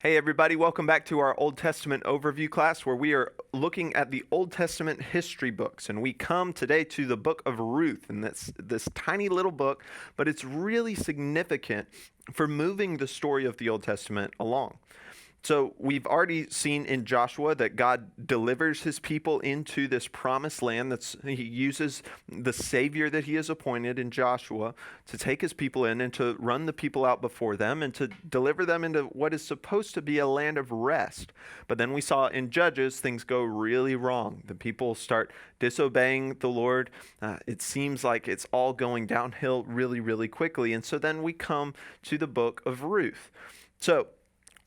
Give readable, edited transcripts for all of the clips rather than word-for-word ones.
Hey everybody, welcome back to our Old Testament overview class where we are looking at the Old Testament history books, and we come today to the book of Ruth, and that's this tiny little book, but it's really significant for moving the story of the Old Testament along. So we've already seen in Joshua that God delivers his people into this promised land. He uses the Savior that he has appointed in Joshua to take his people in and to run the people out before them and to deliver them into what is supposed to be a land of rest. But then we saw in Judges, things go really wrong. The people start disobeying the Lord. It seems like it's all going downhill really, really quickly. And so then we come to the book of Ruth. So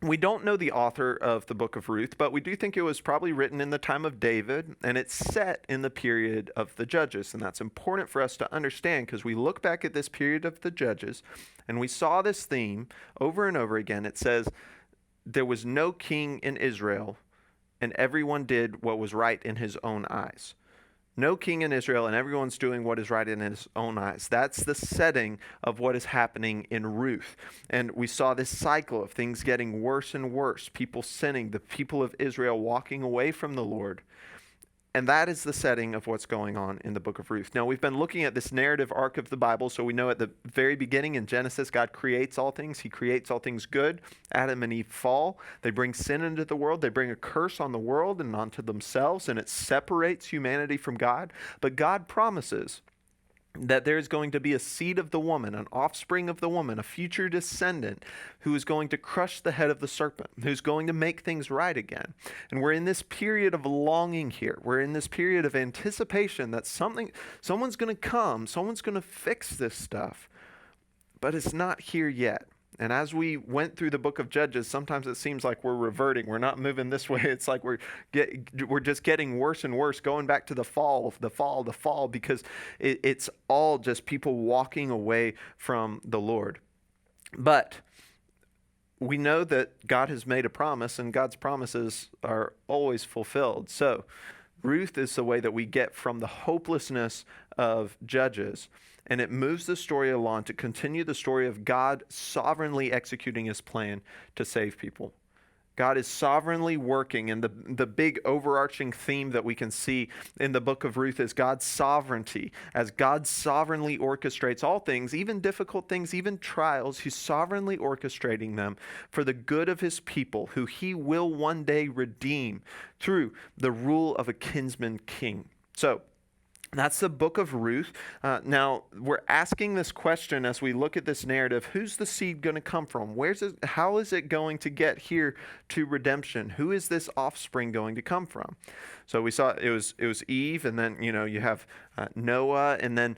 we don't know the author of the book of Ruth, but we do think it was probably written in the time of David, and it's set in the period of the Judges. And that's important for us to understand because we look back at this period of the Judges, and we saw this theme over and over again. It says, there was no king in Israel, and everyone did what was right in his own eyes. No king in Israel, and everyone's doing what is right in his own eyes. That's the setting of what is happening in Ruth. And we saw this cycle of things getting worse and worse, people sinning, the people of Israel walking away from the Lord. And that is the setting of what's going on in the book of Ruth. Now, we've been looking at this narrative arc of the Bible, so we know at the very beginning in Genesis, God creates all things. He creates all things good. Adam and Eve fall. They bring sin into the world. They bring a curse on the world and onto themselves, and it separates humanity from God. But God promises that there is going to be a seed of the woman, an offspring of the woman, a future descendant who is going to crush the head of the serpent, who's going to make things right again. And we're in this period of longing here. We're in this period of anticipation that someone's going to come, someone's going to fix this stuff, but it's not here yet. And as we went through the book of Judges, sometimes it seems like we're reverting. We're not moving this way. It's like we're just getting worse and worse, going back to the fall, because it's all just people walking away from the Lord. But we know that God has made a promise, and God's promises are always fulfilled. So Ruth is the way that we get from the hopelessness of Judges, and it moves the story along to continue the story of God sovereignly executing his plan to save people. God is sovereignly working, and the big overarching theme that we can see in the book of Ruth is God's sovereignty. As God sovereignly orchestrates all things, even difficult things, even trials, he's sovereignly orchestrating them for the good of his people, who he will one day redeem through the rule of a kinsman king. So that's the book of Ruth. Now, we're asking this question as we look at this narrative: who's the seed going to come from? How is it going to get here to redemption? Who is this offspring going to come from? So we saw it was Eve, and then you have Noah, and then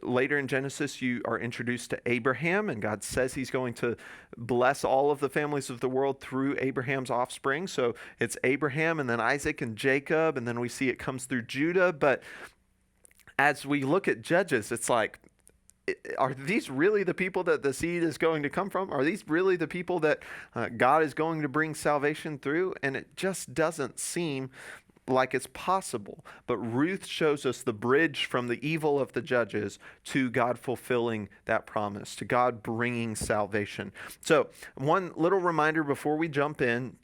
later in Genesis, you are introduced to Abraham, and God says he's going to bless all of the families of the world through Abraham's offspring. So it's Abraham, and then Isaac and Jacob, and then we see it comes through Judah. But as we look at Judges, it's like, are these really the people that the seed is going to come from? Are these really the people that God is going to bring salvation through? And it just doesn't seem like it's possible. But Ruth shows us the bridge from the evil of the Judges to God fulfilling that promise, to God bringing salvation. So one little reminder before we jump in: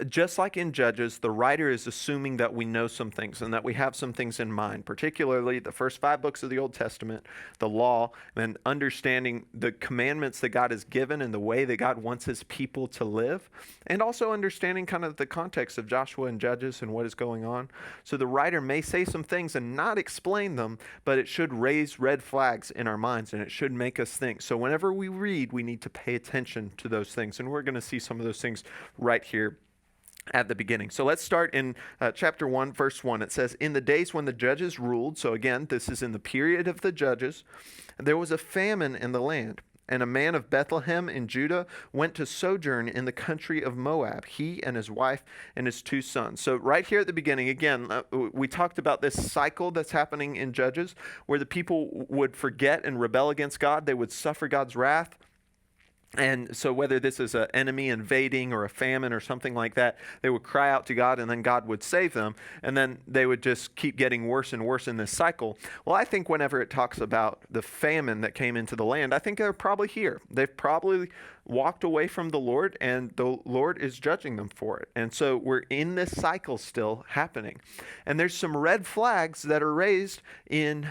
just like in Judges, the writer is assuming that we know some things and that we have some things in mind, particularly the first 5 books of the Old Testament, the law, and understanding the commandments that God has given and the way that God wants his people to live, and also understanding kind of the context of Joshua and Judges and what is going on. So the writer may say some things and not explain them, but it should raise red flags in our minds, and it should make us think. So whenever we read, we need to pay attention to those things, and we're going to see some of those things right here at the beginning. So let's start in chapter 1, verse 1. It says, "In the days when the judges ruled," so again, this is in the period of the judges, "there was a famine in the land. And a man of Bethlehem in Judah went to sojourn in the country of Moab, he and his wife and his 2 sons." So right here at the beginning, again, we talked about this cycle that's happening in Judges, where the people would forget and rebel against God. They would suffer God's wrath. And so whether this is an enemy invading or a famine or something like that, they would cry out to God and then God would save them. And then they would just keep getting worse and worse in this cycle. Well, I think whenever it talks about the famine that came into the land, I think they're probably here. They've probably walked away from the Lord and the Lord is judging them for it. And so we're in this cycle still happening. And there's some red flags that are raised in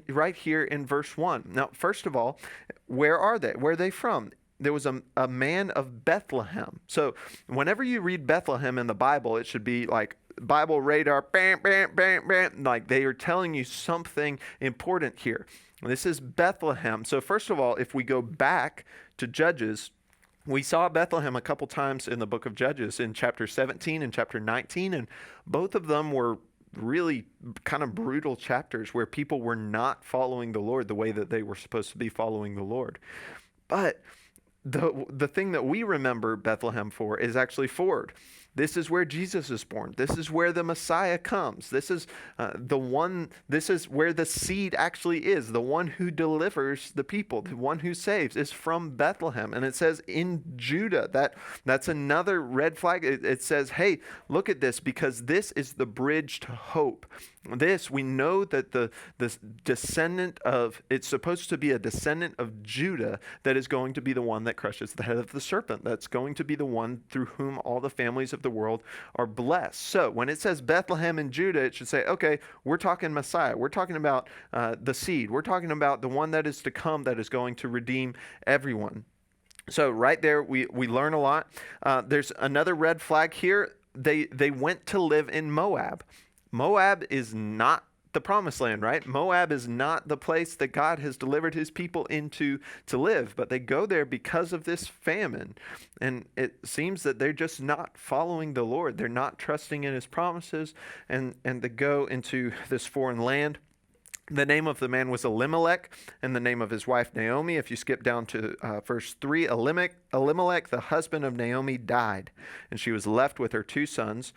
right here in verse 1. Now, first of all, where are they? Where are they from? There was a man of Bethlehem. So whenever you read Bethlehem in the Bible, it should be like Bible radar, bam, bam, bam, bam. Like they are telling you something important here. This is Bethlehem. So first of all, if we go back to Judges, we saw Bethlehem a couple times in the book of Judges in chapter 17 and chapter 19, and both of them were really kind of brutal chapters where people were not following the Lord the way that they were supposed to be following the Lord. But the thing that we remember Bethlehem for is actually Ford. This is where Jesus is born. This is where the Messiah comes. This is this is where the seed actually is. The one who delivers the people, the one who saves, is from Bethlehem. And it says in Judah. That's another red flag. It says, hey, look at this, because this is the bridge to hope. This, we know that this descendant of, it's supposed to be a descendant of Judah that is going to be the one that crushes the head of the serpent. That's going to be the one through whom all the families of the world are blessed. So when it says Bethlehem and Judah, it should say, okay, we're talking Messiah. We're talking about the seed. We're talking about the one that is to come that is going to redeem everyone. So right there, we learn a lot. There's another red flag here. They went to live in Moab. Moab is not the promised land, right? Moab is not the place that God has delivered his people into to live, but they go there because of this famine. And it seems that they're just not following the Lord. They're not trusting in his promises, and they go into this foreign land. The name of the man was Elimelech, and the name of his wife Naomi. If you skip down to verse 3, Elimelech, the husband of Naomi, died, and she was left with her 2 sons.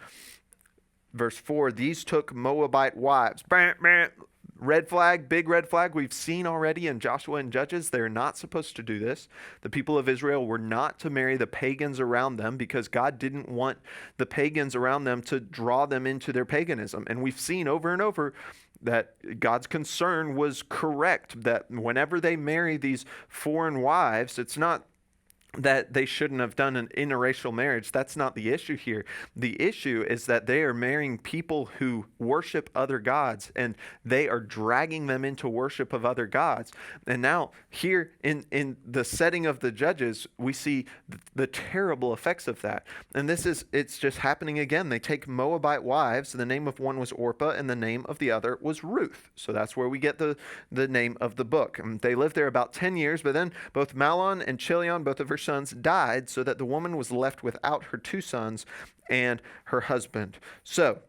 Verse 4, these took Moabite wives. Red flag, big red flag. We've seen already in Joshua and Judges, they're not supposed to do this. The people of Israel were not to marry the pagans around them because God didn't want the pagans around them to draw them into their paganism. And we've seen over and over that God's concern was correct, that whenever they marry these foreign wives, it's not that they shouldn't have done an interracial marriage. That's not the issue here. The issue is that they are marrying people who worship other gods, and they are dragging them into worship of other gods. And now here in the setting of the Judges, we see the terrible effects of that. And it's just happening again. They take Moabite wives. The name of one was Orpah, and the name of the other was Ruth. So that's where we get the name of the book. And they lived there about 10 years, but then both Mahlon and Chilion, both of her sons, died, so that the woman was left without her 2 sons and her husband. So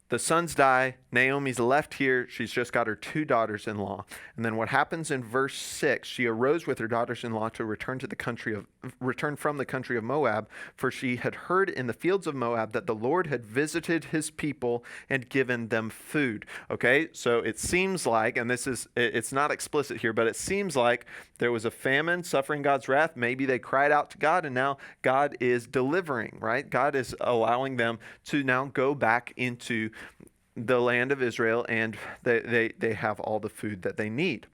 the sons die. Naomi's left here. She's just got her 2 daughters-in-law. And then what happens in verse 6, she arose with her daughters-in-law to return from the country of Moab, for she had heard in the fields of Moab that the Lord had visited his people and given them food. Okay, so it seems like, and it's not explicit here, but it seems like there was a famine suffering God's wrath. Maybe they cried out to God, and now God is delivering, right? God is allowing them to now go back into the land of Israel, and they have all the food that they need.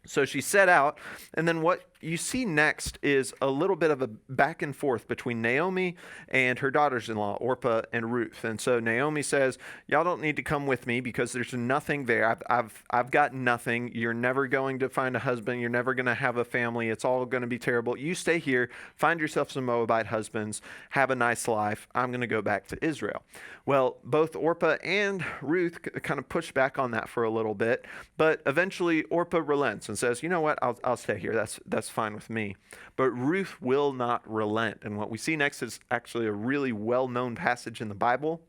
So she set out, and then what you see next is a little bit of a back and forth between Naomi and her daughters-in-law, Orpah and Ruth. And so Naomi says, y'all don't need to come with me because there's nothing there. I've got nothing. You're never going to find a husband. You're never going to have a family. It's all going to be terrible. You stay here, find yourself some Moabite husbands, have a nice life. I'm going to go back to Israel. Well, both Orpah and Ruth kind of push back on that for a little bit, but eventually Orpah relents and says, you know what, I'll stay here. That's fine with me. But Ruth will not relent. And what we see next is actually a really well-known passage in the Bible.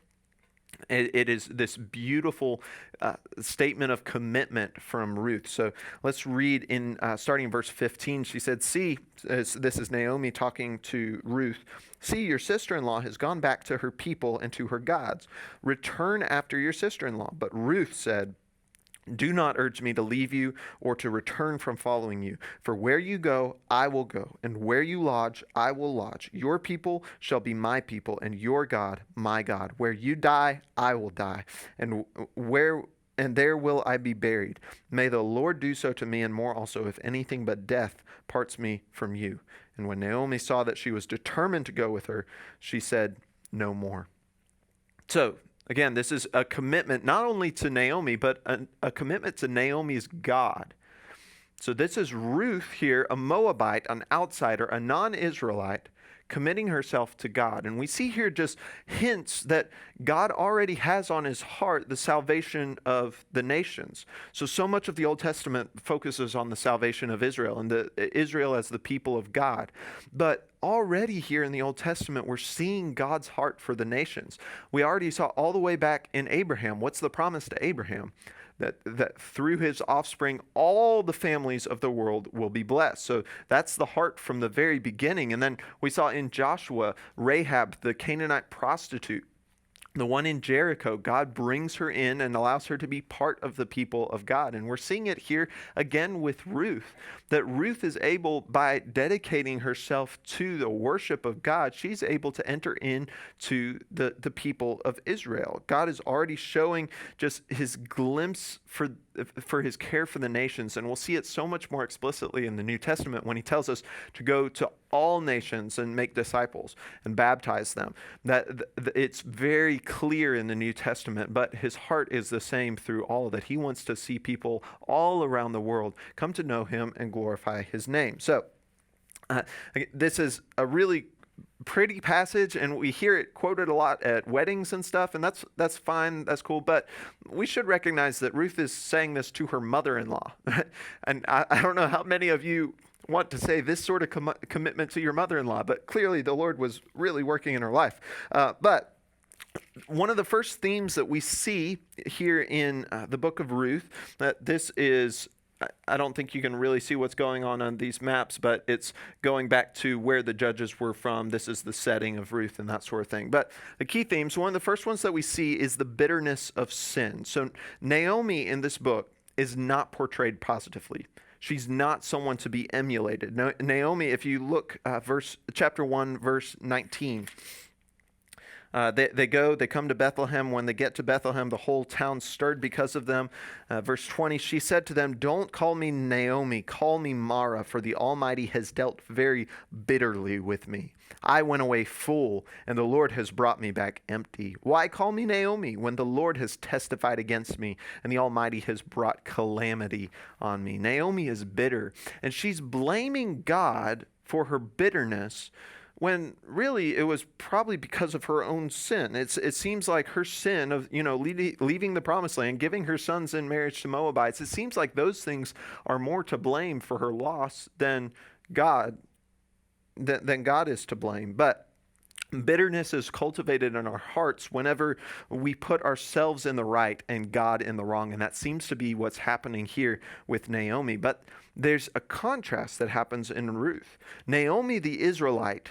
It is this beautiful statement of commitment from Ruth. So let's read in starting in verse 15. She said, see, this is Naomi talking to Ruth. See, your sister-in-law has gone back to her people and to her gods. Return after your sister-in-law. But Ruth said, Do not urge me to leave you or to return from following you. For where you go, I will go, and where you lodge, I will lodge. Your people shall be my people, and your God, my God. Where you die, I will die, and where and there will I be buried. May the Lord do so to me, and more also, if anything but death parts me from you. And when Naomi saw that she was determined to go with her, she said no more. So, again, this is a commitment not only to Naomi, but a commitment to Naomi's God. So this is Ruth here, a Moabite, an outsider, a non-Israelite, committing herself to God. And we see here just hints that God already has on his heart the salvation of the nations. So much of the Old Testament focuses on the salvation of Israel and Israel as the people of God. But already here in the Old Testament, we're seeing God's heart for the nations. We already saw all the way back in Abraham. What's the promise to Abraham? That through his offspring, all the families of the world will be blessed. So that's the heart from the very beginning. And then we saw in Joshua, Rahab, the Canaanite prostitute, the one in Jericho, God brings her in and allows her to be part of the people of God. And we're seeing it here again with Ruth, that Ruth is able, by dedicating herself to the worship of God, she's able to enter into the people of Israel. God is already showing just his glimpse for his care for the nations. And we'll see it so much more explicitly in the New Testament when he tells us to go to all nations and make disciples and baptize them. That it's very clear in the New Testament, but his heart is the same through all, that he wants to see people all around the world come to know him and glorify his name. So this is a really pretty passage, and we hear it quoted a lot at weddings and stuff, and that's fine, that's cool, but we should recognize that Ruth is saying this to her mother-in-law. And I don't know how many of you want to say this sort of commitment to your mother-in-law, but clearly the Lord was really working in her life. But one of the first themes that we see here in the book of Ruth, that this is, I don't think you can really see what's going on these maps, but it's going back to where the judges were from. This is the setting of Ruth and that sort of thing. But the key themes, one of the first ones that we see is the bitterness of sin. So Naomi in this book is not portrayed positively. She's not someone to be emulated. Naomi, if you look chapter 1, verse 19, they come to Bethlehem. When they get to Bethlehem, the whole town stirred because of them. Verse 20, she said to them, "Don't call me Naomi, call me Mara, for the Almighty has dealt very bitterly with me. I went away full, and the Lord has brought me back empty. Why call me Naomi when the Lord has testified against me, and the Almighty has brought calamity on me?" Naomi is bitter, and she's blaming God for her bitterness, when really it was probably because of her own sin. It seems like her sin of leaving the promised land, giving her sons in marriage to Moabites, it seems like those things are more to blame for her loss than God is to blame. But bitterness is cultivated in our hearts whenever we put ourselves in the right and God in the wrong, and that seems to be what's happening here with Naomi. But there's a contrast that happens in Ruth. Naomi the Israelite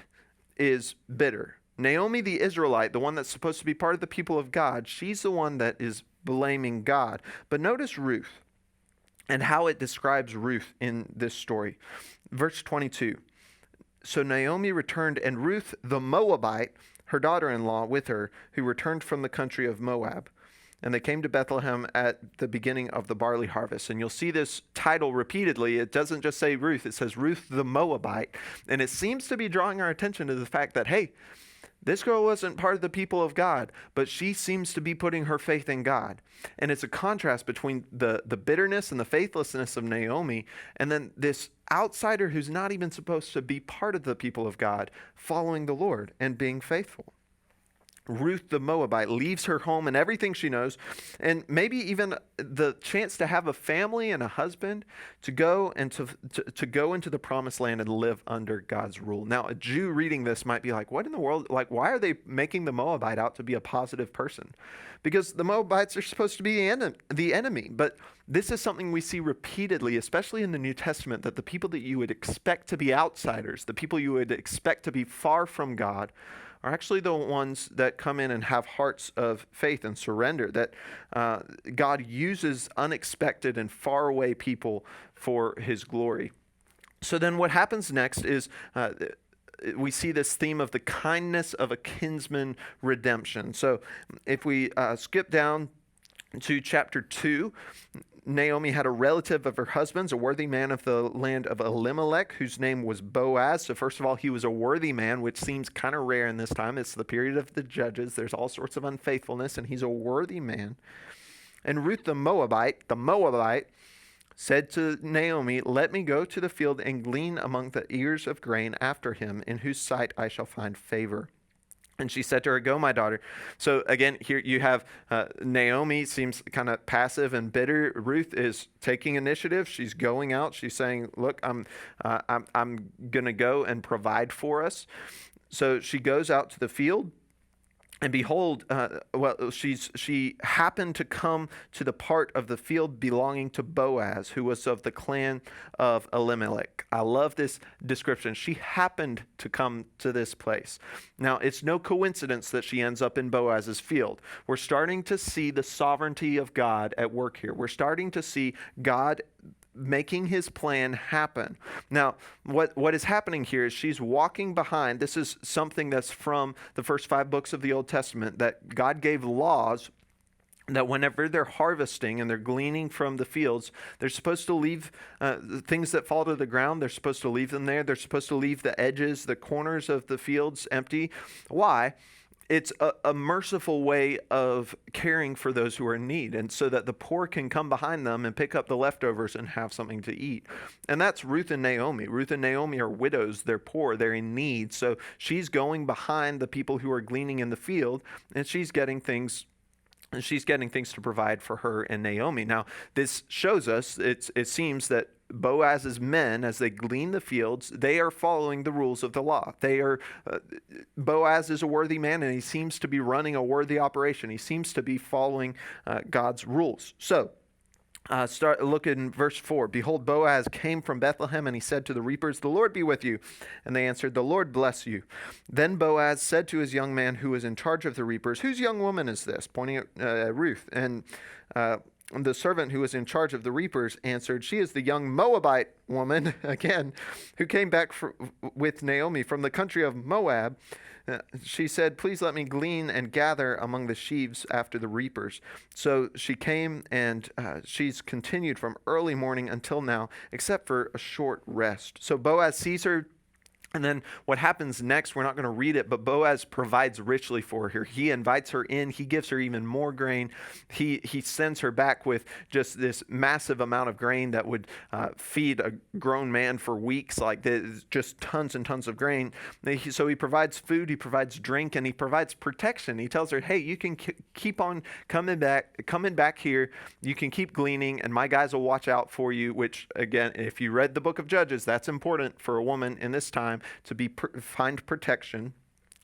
is bitter. Naomi the Israelite, the one that's supposed to be part of the people of God, she's the one that is blaming God. But notice Ruth and how it describes Ruth in this story. Verse 22, "So Naomi returned, and Ruth the Moabite, her daughter-in-law, with her, who returned from the country of Moab. And they came to Bethlehem at the beginning of the barley harvest." And you'll see this title repeatedly. It doesn't just say Ruth, it says Ruth the Moabite. And it seems to be drawing our attention to the fact that, hey, this girl wasn't part of the people of God, but she seems to be putting her faith in God. And it's a contrast between the bitterness and the faithlessness of Naomi, and then this outsider who's not even supposed to be part of the people of God, following the Lord and being faithful. Ruth the Moabite leaves her home and everything she knows, and maybe even the chance to have a family and a husband, to go and to go into the promised land and live under God's rule. Now, a Jew reading this might be like, what in the world? Like, why are they making the Moabite out to be a positive person? Because the Moabites are supposed to be the enemy. But this is something we see repeatedly, especially in the New Testament, that the people that you would expect to be outsiders, the people you would expect to be far from God, are actually the ones that come in and have hearts of faith and surrender, that God uses unexpected and faraway people for his glory. So then what happens next is we see this theme of the kindness of a kinsman redemption. So if we skip down to chapter 2, Naomi had a relative of her husband's, a worthy man of the land of Elimelech, whose name was Boaz. So first of all, he was a worthy man, which seems kind of rare in this time. It's the period of the judges. There's all sorts of unfaithfulness, and he's a worthy man. And Ruth the Moabite, said to Naomi, let me go to the field and glean among the ears of grain after him, in whose sight I shall find favor. And she said to her, go, my daughter. So again, here you have Naomi seems kind of passive and bitter. Ruth is taking initiative. She's going out. She's saying, look, I'm going to go and provide for us. So she goes out to the field. And behold, she happened to come to the part of the field belonging to Boaz, who was of the clan of Elimelech. I love this description. She happened to come to this place. Now, it's no coincidence that she ends up in Boaz's field. We're starting to see the sovereignty of God at work here. We're starting to see God making his plan happen. Now, what is happening here is she's walking behind. This is something that's from the first 5 books of the Old Testament, that God gave laws that whenever they're harvesting and they're gleaning from the fields, they're supposed to leave the things that fall to the ground. They're supposed to leave them there. They're supposed to leave the edges, the corners of the fields empty. Why? It's a merciful way of caring for those who are in need, and so that the poor can come behind them and pick up the leftovers and have something to eat. And that's Ruth and Naomi. Ruth and Naomi are widows. They're poor. They're in need. So she's going behind the people who are gleaning in the field, and she's getting things to provide for her and Naomi. Now, this shows us, it seems that Boaz's men, as they glean the fields, they are following the rules of the law. Boaz is a worthy man, and he seems to be running a worthy operation. He seems to be following God's rules. So, look in verse 4. Behold, Boaz came from Bethlehem, and he said to the reapers, the Lord be with you. And they answered, the Lord bless you. Then Boaz said to his young man who was in charge of the reapers, whose young woman is this? Pointing at Ruth. And the servant who was in charge of the reapers answered, she is the young Moabite woman, again, who came back with Naomi from the country of Moab. She said, please let me glean and gather among the sheaves after the reapers. So she came, and she's continued from early morning until now, except for a short rest. So Boaz sees her. And then what happens next, we're not going to read it, but Boaz provides richly for her. He invites her in. He gives her even more grain. He sends her back with just this massive amount of grain that would feed a grown man for weeks, like this, just tons and tons of grain. So he provides food, he provides drink, and he provides protection. He tells her, hey, you can keep on coming back here. You can keep gleaning, and my guys will watch out for you, which, again, if you read the book of Judges, that's important for a woman in this time, to find protection.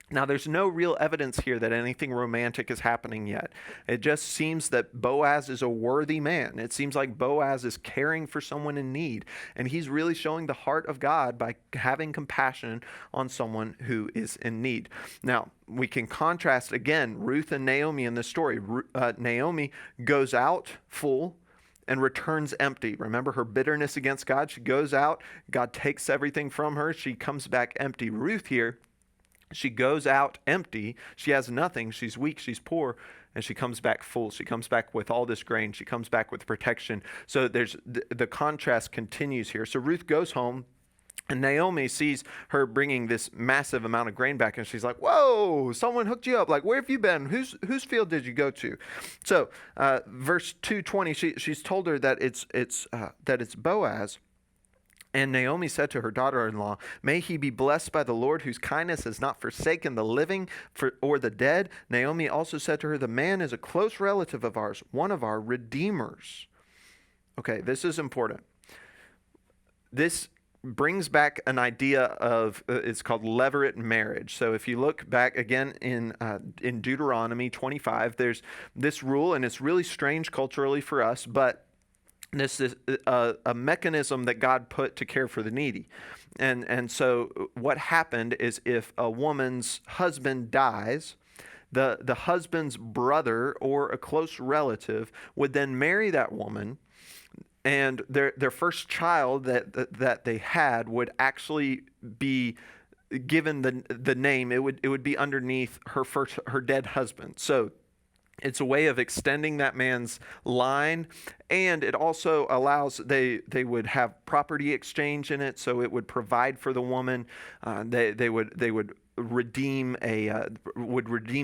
Now, there's no real evidence here that anything romantic is happening yet. It just seems that Boaz is a worthy man. It seems like Boaz is caring for someone in need, and he's really showing the heart of God by having compassion on someone who is in need. Now, we can contrast, again, Ruth and Naomi in this story. Naomi goes out full and returns empty. Remember her bitterness against God? She goes out, God takes everything from her, she comes back empty. Ruth here, she goes out empty, she has nothing, she's weak, she's poor, and she comes back full. She comes back with all this grain, she comes back with protection. So there's the contrast continues here. So Ruth goes home, and Naomi sees her bringing this massive amount of grain back, and she's like, whoa, someone hooked you up. Like, where have you been? Whose field did you go to? So verse 2:20, she's told her that it's Boaz. And Naomi said to her daughter-in-law, may he be blessed by the Lord, whose kindness has not forsaken the living or the dead. Naomi also said to her, the man is a close relative of ours, one of our redeemers. Okay, this is important. This brings back an idea of, it's called levirate marriage. So if you look back again in Deuteronomy 25, there's this rule, and it's really strange culturally for us, but This is a mechanism that God put to care for the needy. And so what happened is if a woman's husband dies, the husband's brother or a close relative would then marry that woman, and their first child that they had would actually be given the name. It would be underneath her dead husband. So it's a way of extending that man's line, and it also allows they would have property exchange in it, so it would provide for the woman. They would redeem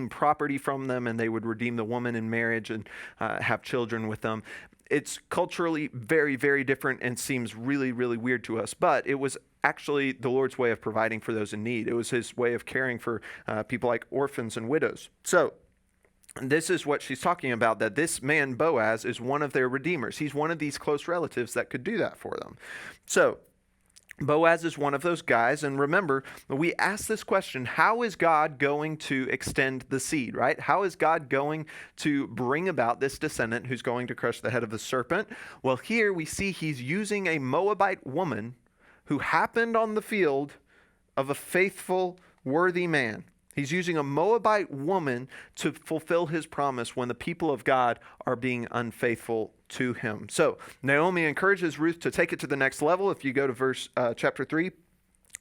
property from them, and they would redeem the woman in marriage and have children with them. It's culturally very, very different and seems really, really weird to us, but it was actually the Lord's way of providing for those in need. It was his way of caring for people like orphans and widows. So this is what she's talking about, that this man, Boaz, is one of their redeemers. He's one of these close relatives that could do that for them. So Boaz is one of those guys. And remember, we asked this question, how is God going to extend the seed, right? How is God going to bring about this descendant who's going to crush the head of the serpent? Well, here we see he's using a Moabite woman who happened on the field of a faithful, worthy man. He's using a Moabite woman to fulfill his promise when the people of God are being unfaithful to him. So Naomi encourages Ruth to take it to the next level. If you go to chapter 3,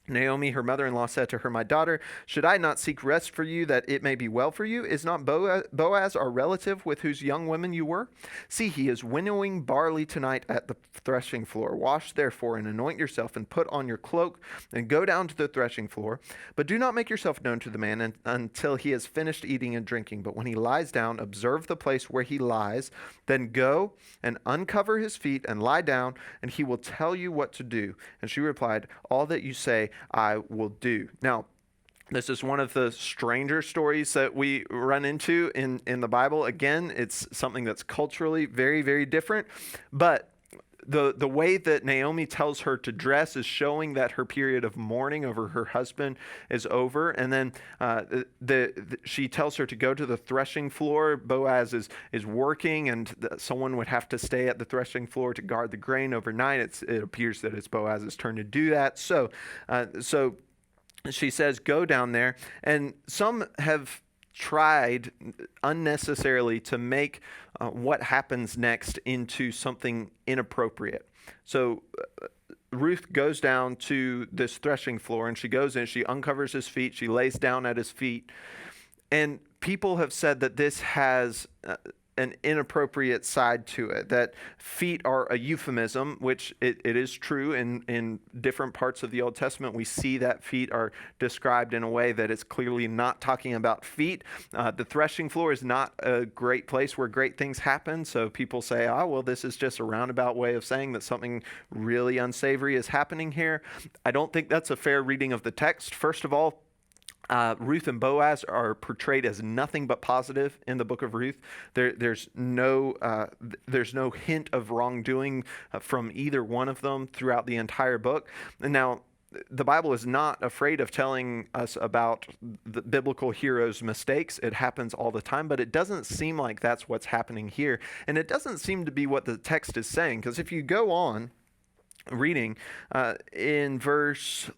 Naomi, her mother-in-law, said to her, "My daughter, should I not seek rest for you that it may be well for you? Is not Boaz our relative with whose young women you were? See, he is winnowing barley tonight at the threshing floor. Wash therefore and anoint yourself and put on your cloak and go down to the threshing floor. But do not make yourself known to the man until he has finished eating and drinking. But when he lies down, observe the place where he lies. Then go and uncover his feet and lie down, and he will tell you what to do." And she replied, "All that you say I will do." Now, this is one of the stranger stories that we run into in the Bible. Again, it's something that's culturally very, very different. But the way that Naomi tells her to dress is showing that her period of mourning over her husband is over. And then she tells her to go to the threshing floor. Boaz is working, and someone would have to stay at the threshing floor to guard the grain overnight. It appears that it's Boaz's turn to do that. So she says, "Go down there." And some have tried unnecessarily to make what happens next into something inappropriate. So Ruth goes down to this threshing floor, and she goes in, she uncovers his feet, she lays down at his feet. And people have said that this has an inappropriate side to it, that feet are a euphemism, which it is true in different parts of the Old Testament. We see that feet are described in a way that it's clearly not talking about feet. The threshing floor is not a great place where great things happen, so people say, oh, well, this is just a roundabout way of saying that something really unsavory is happening here. I don't think that's a fair reading of the text. First of all, Ruth and Boaz are portrayed as nothing but positive in the book of Ruth. There's no hint of wrongdoing from either one of them throughout the entire book. And now, the Bible is not afraid of telling us about the biblical heroes' mistakes. It happens all the time, but it doesn't seem like that's what's happening here. And it doesn't seem to be what the text is saying, because if you go on reading in verse,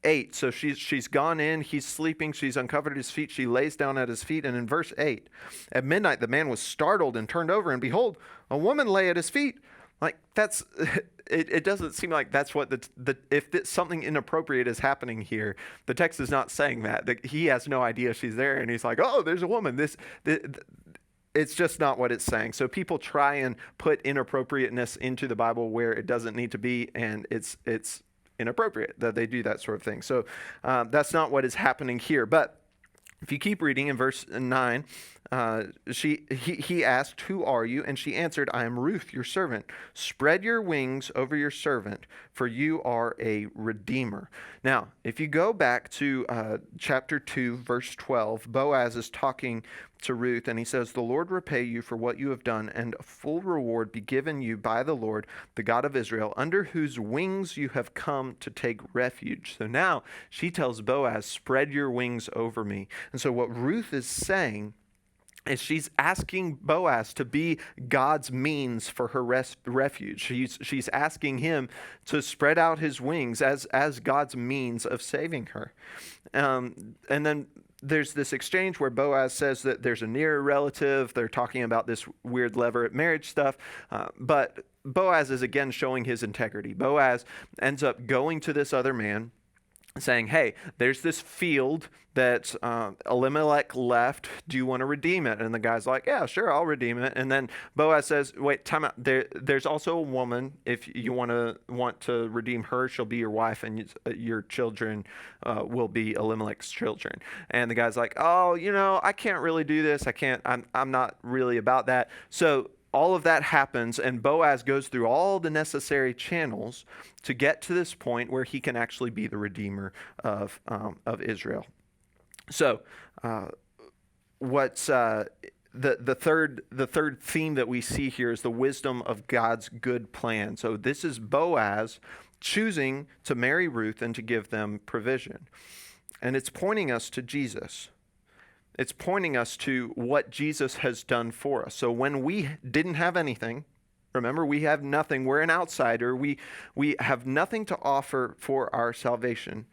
8. So she's gone in, he's sleeping, she's uncovered his feet, she lays down at his feet. And in verse 8, at midnight the man was startled and turned over, and behold, a woman lay at his feet. Like, that's, it doesn't seem like that's what something inappropriate is happening here. The text is not saying that. He has no idea she's there, and he's like, oh, there's a woman. It's just not what it's saying. So people try and put inappropriateness into the Bible where it doesn't need to be, and it's inappropriate that they do that sort of thing. So that's not what is happening here. But if you keep reading in verse 9, he asked, "Who are you?" And she answered, "I am Ruth, your servant. Spread your wings over your servant, for you are a redeemer." Now, if you go back to chapter 2, verse 12, Boaz is talking to Ruth, and he says, "The Lord repay you for what you have done, and a full reward be given you by the Lord, the God of Israel, under whose wings you have come to take refuge." So now she tells Boaz, "Spread your wings over me." And so what Ruth is saying is she's asking Boaz to be God's means for her refuge. She's asking him to spread out his wings as God's means of saving her. And then there's this exchange where Boaz says that there's a nearer relative. They're talking about this weird levirate marriage stuff. But Boaz is again showing his integrity. Boaz ends up going to this other man, saying, hey, there's this field that Elimelech left. Do you want to redeem it? And the guy's like, yeah, sure, I'll redeem it. And then Boaz says, wait, time out. There's also a woman. If you want to redeem her, she'll be your wife, and your children will be Elimelech's children. And the guy's like, oh, I can't really do this. I'm not really about that. So all of that happens, and Boaz goes through all the necessary channels to get to this point where he can actually be the redeemer of Israel. So, what's the third theme that we see here is the wisdom of God's good plan. So this is Boaz choosing to marry Ruth and to give them provision, and it's pointing us to Jesus. It's pointing us to what Jesus has done for us. So when we didn't have anything, remember, we have nothing. We're an outsider. We have nothing to offer for our salvation.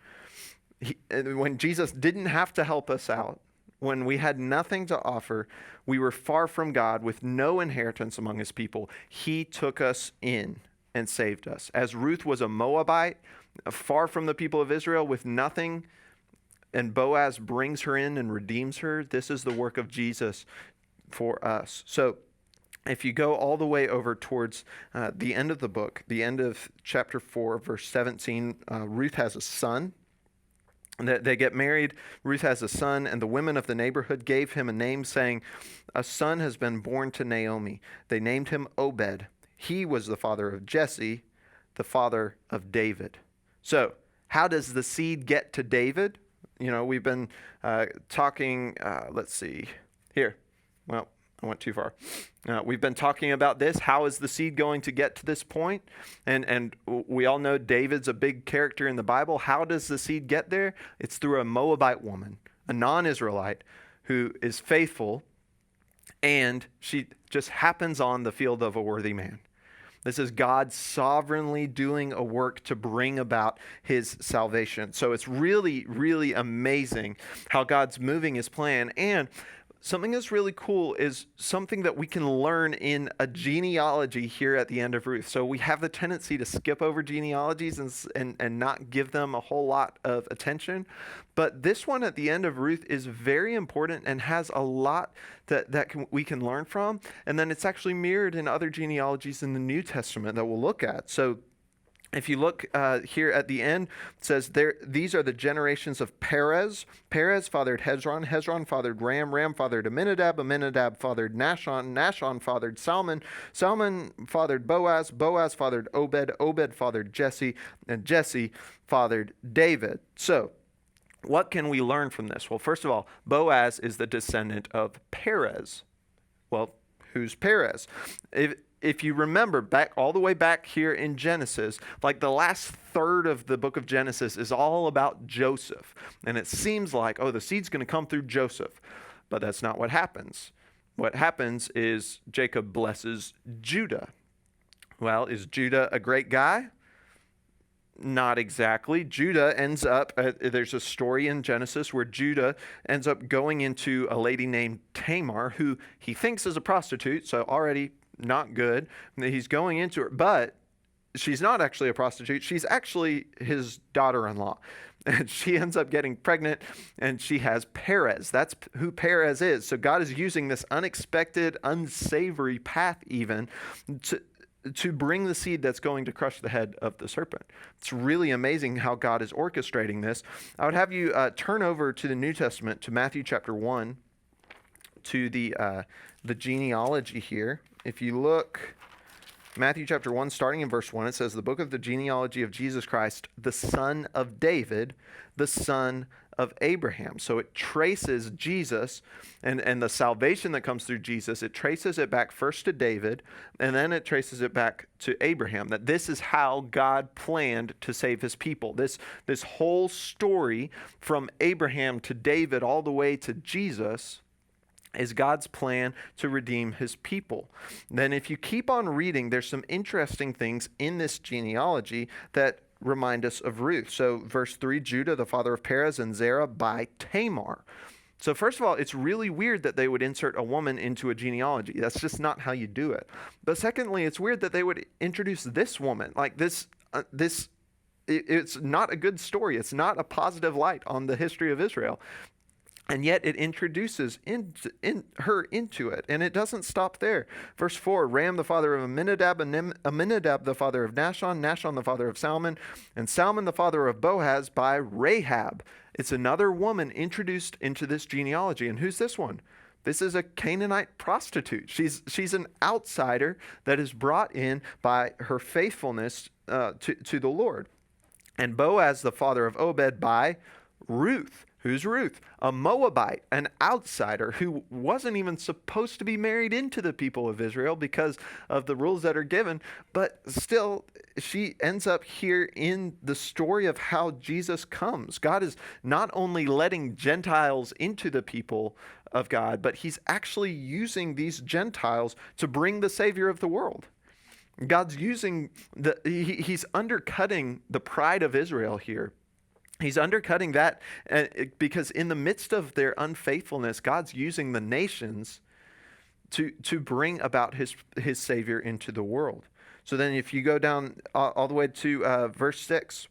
When Jesus didn't have to help us out, when we had nothing to offer, we were far from God with no inheritance among his people. He took us in and saved us. As Ruth was a Moabite, far from the people of Israel with nothing, and Boaz brings her in and redeems her. This is the work of Jesus for us. So if you go all the way over towards the end of the book, the end of chapter 4, verse 17, Ruth has a son. They get married. Ruth has a son, and the women of the neighborhood gave him a name, saying, a son has been born to Naomi. They named him Obed. He was the father of Jesse, the father of David. So how does the seed get to David? We've been talking, let's see, here. Well, I went too far. We've been talking about this. How is the seed going to get to this point? And we all know David's a big character in the Bible. How does the seed get there? It's through a Moabite woman, a non-Israelite, who is faithful, and she just happens on the field of a worthy man. This is God sovereignly doing a work to bring about his salvation. So it's really, really amazing how God's moving his plan. And something that's really cool is something that we can learn in a genealogy here at the end of Ruth. So we have the tendency to skip over genealogies and not give them a whole lot of attention. But this one at the end of Ruth is very important and has a lot that we can learn from. And then it's actually mirrored in other genealogies in the New Testament that we'll look at. So if you look here at the end, it says these are the generations of Perez. Perez fathered Hezron. Hezron fathered Ram. Ram fathered Amminadab. Amminadab fathered Nahshon. Nahshon fathered Salmon. Salmon fathered Boaz. Boaz fathered Obed. Obed fathered Jesse. And Jesse fathered David. So what can we learn from this? Well, first of all, Boaz is the descendant of Perez. Well, who's Perez? If you remember all the way back here in Genesis, like the last third of the book of Genesis is all about Joseph. And it seems like, the seed's going to come through Joseph. But that's not what happens. What happens is Jacob blesses Judah. Well, is Judah a great guy? Not exactly. Judah ends up, there's a story in Genesis where Judah ends up going into a lady named Tamar, who he thinks is a prostitute, so already not good. He's going into her, but she's not actually a prostitute. She's actually his daughter-in-law. And she ends up getting pregnant, and she has Perez. That's who Perez is. So God is using this unexpected, unsavory path even to bring the seed that's going to crush the head of the serpent. It's really amazing how God is orchestrating this. I would have you turn over to the New Testament, to Matthew chapter 1, to the genealogy here. If you look, Matthew chapter 1, starting in verse 1, it says, the book of the genealogy of Jesus Christ, the son of David, the son of Abraham. So it traces Jesus and the salvation that comes through Jesus. It traces it back first to David, and then it traces it back to Abraham. That this is how God planned to save his people. This whole story from Abraham to David all the way to Jesus is God's plan to redeem his people. Then if you keep on reading, there's some interesting things in this genealogy that remind us of Ruth. So verse 3, Judah, the father of Perez, and Zerah by Tamar. So first of all, it's really weird that they would insert a woman into a genealogy. That's just not how you do it. But secondly, it's weird that they would introduce this woman. Like it's not a good story. It's not a positive light on the history of Israel. And yet it introduces her into it. And it doesn't stop there. Verse 4, Ram the father of Amminadab, and Amminadab the father of Nahshon, Nahshon the father of Salmon, and Salmon the father of Boaz by Rahab. It's another woman introduced into this genealogy. And who's this one? This is a Canaanite prostitute. She's an outsider that is brought in by her faithfulness to the Lord. And Boaz the father of Obed by Ruth. Who's Ruth? A Moabite, an outsider who wasn't even supposed to be married into the people of Israel because of the rules that are given. But still, she ends up here in the story of how Jesus comes. God is not only letting Gentiles into the people of God, but he's actually using these Gentiles to bring the Savior of the world. God's using he's undercutting the pride of Israel here. He's undercutting that because in the midst of their unfaithfulness, God's using the nations to bring about his Savior into the world. So then if you go down all the way to verse 6,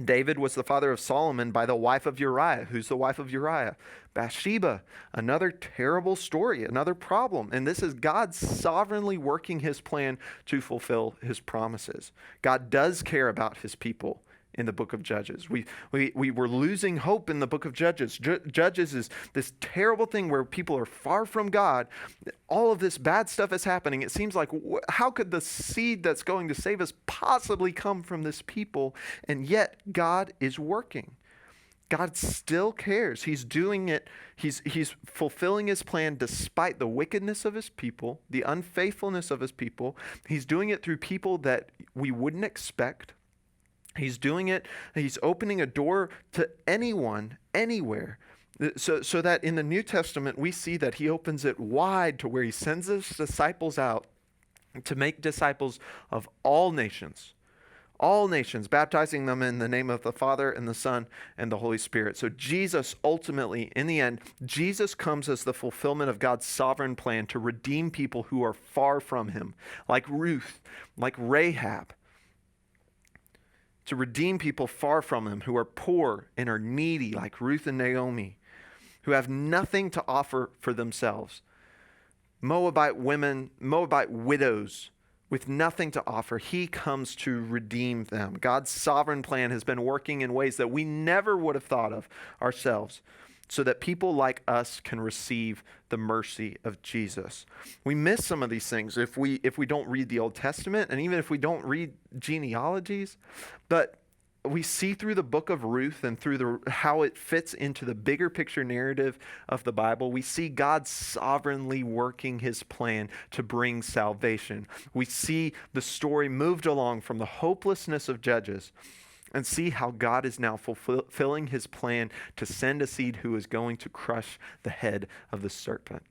David was the father of Solomon by the wife of Uriah. Who's the wife of Uriah? Bathsheba. Another terrible story, another problem. And this is God sovereignly working his plan to fulfill his promises. God does care about his people. In the book of Judges, we were losing hope in the book of Judges. Judges is this terrible thing where people are far from God. All of this bad stuff is happening. It seems like, how could the seed that's going to save us possibly come from this people? And yet God is working. God still cares. He's doing it. He's fulfilling his plan despite the wickedness of his people, the unfaithfulness of his people. He's doing it through people that we wouldn't expect. He's doing it, he's opening a door to anyone, anywhere. So that in the New Testament, we see that he opens it wide to where he sends his disciples out to make disciples of all nations, baptizing them in the name of the Father and the Son and the Holy Spirit. So Jesus ultimately, in the end, Jesus comes as the fulfillment of God's sovereign plan to redeem people who are far from him, like Ruth, like Rahab. To redeem people far from him who are poor and are needy, like Ruth and Naomi, who have nothing to offer for themselves. Moabite women, Moabite widows with nothing to offer. He comes to redeem them. God's sovereign plan has been working in ways that we never would have thought of ourselves, so that people like us can receive the mercy of Jesus. We miss some of these things if we don't read the Old Testament, and even if we don't read genealogies, but we see through the book of Ruth and through how it fits into the bigger picture narrative of the Bible, we see God sovereignly working his plan to bring salvation. We see the story moved along from the hopelessness of Judges and see how God is now fulfilling his plan to send a seed who is going to crush the head of the serpent.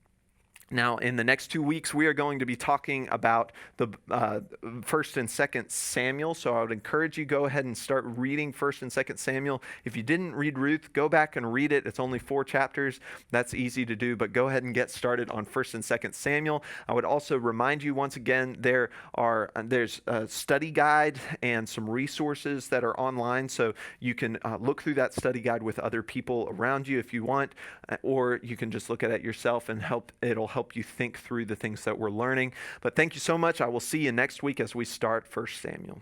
Now, in the next 2 weeks, we are going to be talking about the 1st and 2nd Samuel. So I would encourage you, go ahead and start reading 1st and 2nd Samuel. If you didn't read Ruth, go back and read it. It's only 4 chapters. That's easy to do, but go ahead and get started on 1st and 2nd Samuel. I would also remind you once again, there's a study guide and some resources that are online. So you can look through that study guide with other people around you if you want, or you can just look at it yourself and it'll help you think through the things that we're learning. But thank you so much. I will see you next week as we start 1 Samuel.